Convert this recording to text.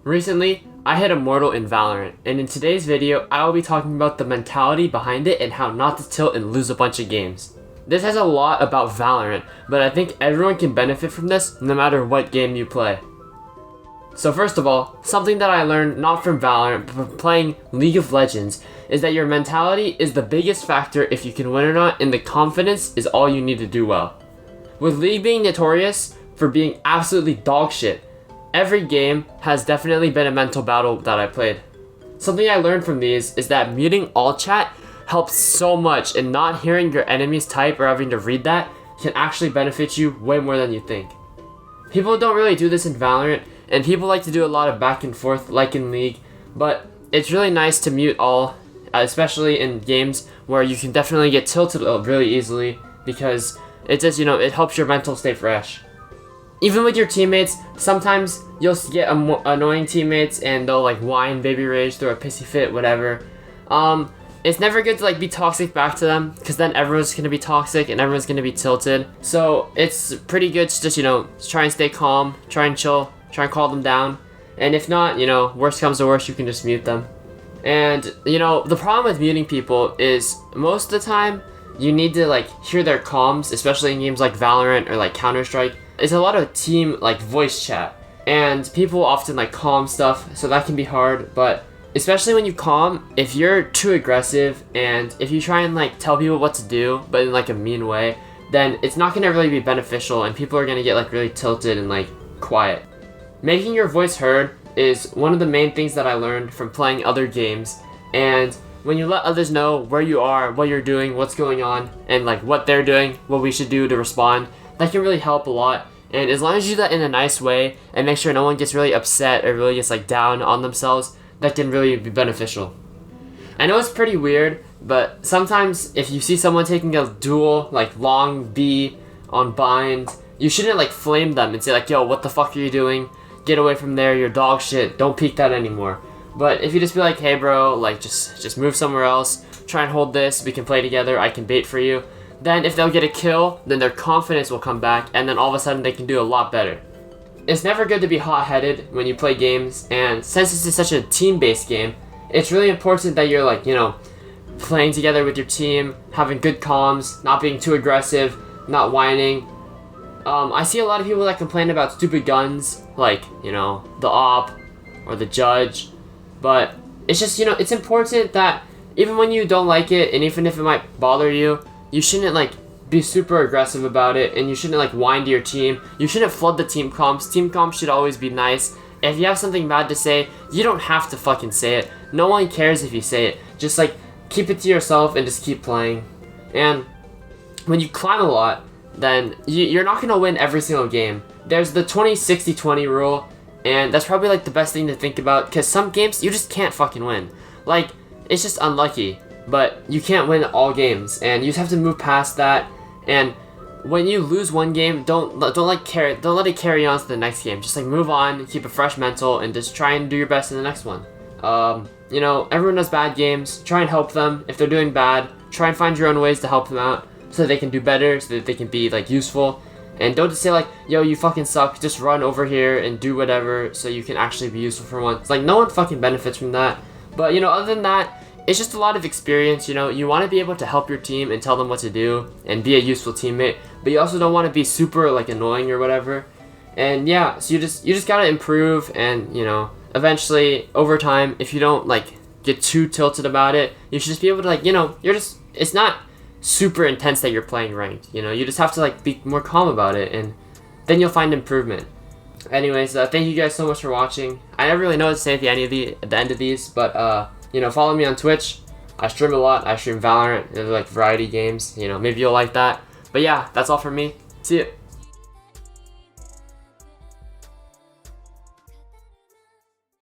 Recently, I hit immortal in Valorant, and in today's video, I will be talking about the mentality behind it and how not to tilt and lose a bunch of games. This has a lot about Valorant, but I think everyone can benefit from this no matter what game you play. So first of all, something that I learned not from Valorant but from playing League of Legends is that your mentality is the biggest factor if you can win or not, and the confidence is all you need to do well. With League being notorious for being absolutely dog shit, every game has definitely been a mental battle that I played. Something I learned from these is that muting all chat helps so much, and not hearing your enemies type or having to read that can actually benefit you way more than you think. People don't really do this in Valorant, and people like to do a lot of back and forth like in League, but it's really nice to mute all, especially in games where you can definitely get tilted really easily because it just, it helps your mental stay fresh. Even with your teammates, sometimes you'll get annoying teammates and they'll like whine, baby rage, throw a pissy fit, whatever. It's never good to like be toxic back to them because then everyone's gonna be toxic and everyone's gonna be tilted. So it's pretty good to just, try and stay calm, try and chill, try and calm them down. And if not, worst comes to worst, you can just mute them. And, the problem with muting people is most of the time you need to like hear their comms, especially in games like Valorant or like Counter-Strike. It's a lot of team like voice chat, and people often like calm stuff, so that can be hard. But especially when you calm, if you're too aggressive and if you try and like tell people what to do but in like a mean way, then it's not gonna really be beneficial and people are gonna get like really tilted and like quiet. Making your voice heard is one of the main things that I learned from playing other games, and when you let others know where you are, what you're doing, what's going on, and like what they're doing, what we should do to respond, that can really help a lot. And as long as you do that in a nice way and make sure no one gets really upset or really gets like down on themselves, that can really be beneficial. I know it's pretty weird, but sometimes if you see someone taking a dual like long B on bind, you shouldn't like flame them and say like, yo, what the fuck are you doing? Get away from there, you're dog shit, don't peek that anymore. But if you just be like, hey bro, like just move somewhere else, try and hold this, we can play together, I can bait for you, then if they'll get a kill, then their confidence will come back, and then all of a sudden they can do a lot better. It's never good to be hot-headed when you play games, and since this is such a team-based game, it's really important that you're like, playing together with your team, having good comms, not being too aggressive, not whining. I see a lot of people that complain about stupid guns, like, the op or the judge, but it's just, it's important that even when you don't like it, and even if it might bother you, you shouldn't like be super aggressive about it, and you shouldn't like whine to your team. You shouldn't flood the team comms. Team comms should always be nice. If you have something bad to say, you don't have to fucking say it. No one cares if you say it. Just like keep it to yourself and just keep playing. And when you climb a lot, then you're not gonna win every single game. There's the 20-60-20 rule, and that's probably like the best thing to think about, because some games you just can't fucking win. Like, it's just unlucky. But you can't win all games, and you just have to move past that. And when you lose one game, don't let it carry on to the next game. Just like move on, keep a fresh mental, and just try and do your best in the next one. Everyone does bad games. Try and help them if they're doing bad. Try and find your own ways to help them out so that they can do better, so that they can be like useful. And don't just say like, yo, you fucking suck. Just run over here and do whatever so you can actually be useful for once. Like, no one fucking benefits from that. But other than that, it's just a lot of experience. You want to be able to help your team and tell them what to do and be a useful teammate, but you also don't want to be super like annoying or whatever. And yeah, so you just gotta improve, and eventually over time, if you don't like get too tilted about it, you should just be able to like it's not super intense that you're playing ranked. You just have to like be more calm about it, and then you'll find improvement. Anyways, thank you guys so much for watching. I never really know what to say at the end of these, but follow me on Twitch. I stream a lot. I stream Valorant. They're like variety games. Maybe you'll like that. But yeah, that's all from me. See ya.